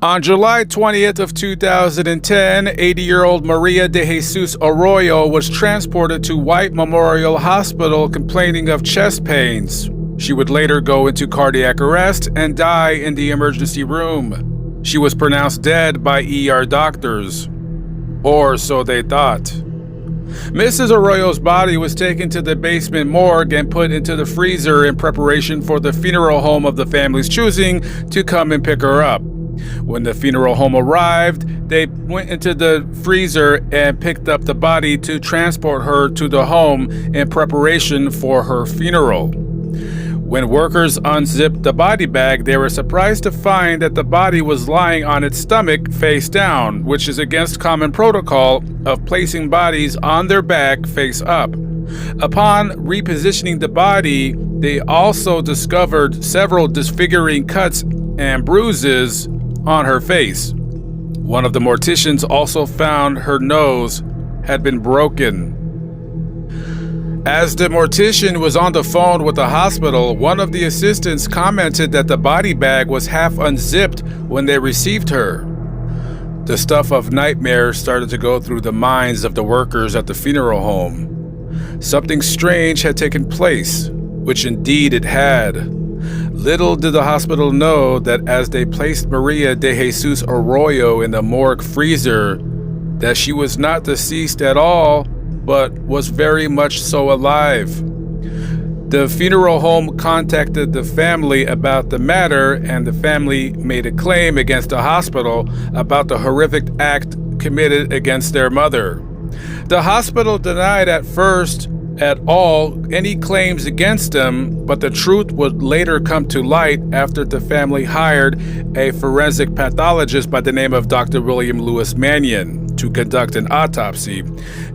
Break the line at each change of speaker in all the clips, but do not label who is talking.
On July 20th of 2010, 80-year-old Maria de Jesus Arroyo was transported to White Memorial Hospital complaining of chest pains. She would later go into cardiac arrest and die in the emergency room. She was pronounced dead by ER doctors. Or so they thought. Mrs. Arroyo's body was taken to the basement morgue and put into the freezer in preparation for the funeral home of the family's choosing to come and pick her up. When the funeral home arrived, they went into the freezer and picked up the body to transport her to the home in preparation for her funeral. When workers unzipped the body bag, they were surprised to find that the body was lying on its stomach face down, which is against common protocol of placing bodies on their back face up. Upon repositioning the body, they also discovered several disfiguring cuts and bruises on her face. One of the morticians also found her nose had been broken. As the mortician was on the phone with the hospital, one of the assistants commented that the body bag was half unzipped when they received her. The stuff of nightmares started to go through the minds of the workers at the funeral home. Something strange had taken place, which indeed it had. Little did the hospital know that as they placed Maria de Jesus Arroyo in the morgue freezer, that she was not deceased at all, but was very much so alive. The funeral home contacted the family about the matter, and the family made a claim against the hospital about the horrific act committed against their mother. The hospital denied at first at all any claims against them, but the truth would later come to light after the family hired a forensic pathologist by the name of Dr. William Lewis Mannion to conduct an autopsy,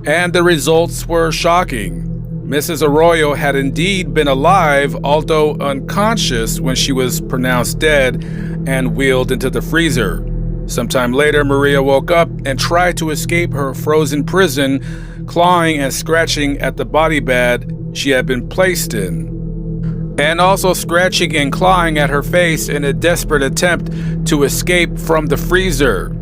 and the results were shocking. Mrs. Arroyo had indeed been alive, although unconscious when she was pronounced dead and wheeled into the freezer. Sometime later, Maria woke up and tried to escape her frozen prison, clawing and scratching at the body bag she had been placed in, and also scratching and clawing at her face in a desperate attempt to escape from the freezer.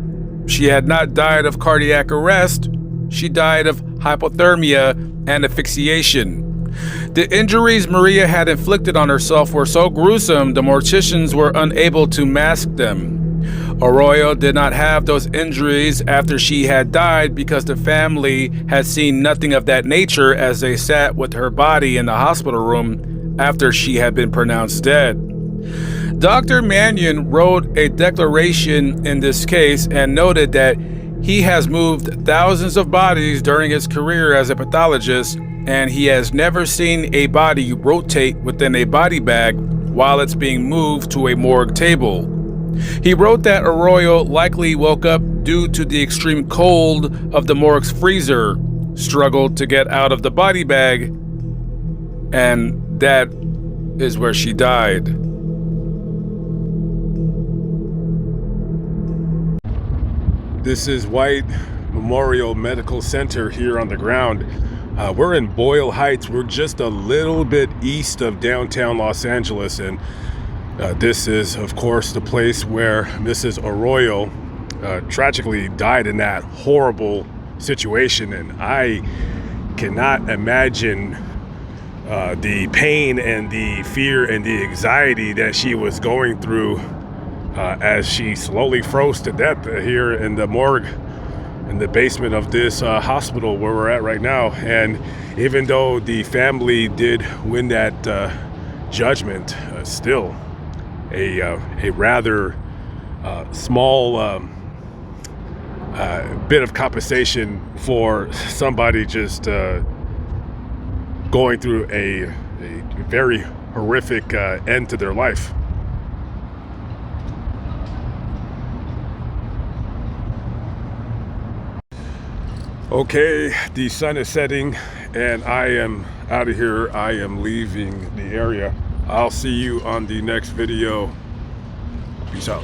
She had not died of cardiac arrest, she died of hypothermia and asphyxiation. The injuries Maria had inflicted on herself were so gruesome the morticians were unable to mask them. Arroyo did not have those injuries after she had died because the family had seen nothing of that nature as they sat with her body in the hospital room after she had been pronounced dead. Dr. Mannion wrote a declaration in this case and noted that he has moved thousands of bodies during his career as a pathologist, and he has never seen a body rotate within a body bag while it's being moved to a morgue table. He wrote that Arroyo likely woke up due to the extreme cold of the morgue's freezer, struggled to get out of the body bag, and that is where she died.
This is White Memorial Medical Center here on the ground. We're in Boyle Heights. We're just a little bit east of downtown Los Angeles, and this is, of course, the place where Mrs. Arroyo tragically died in that horrible situation. And I cannot imagine the pain and the fear and the anxiety that she was going through as she slowly froze to death here in the morgue, in the basement of this hospital where we're at right now. And even though the family did win that judgment, still a rather small bit of compensation for somebody just going through a very horrific end to their life. Okay, the sun is setting and I am out of here. I am leaving the area. I'll see you on the next video. Peace out.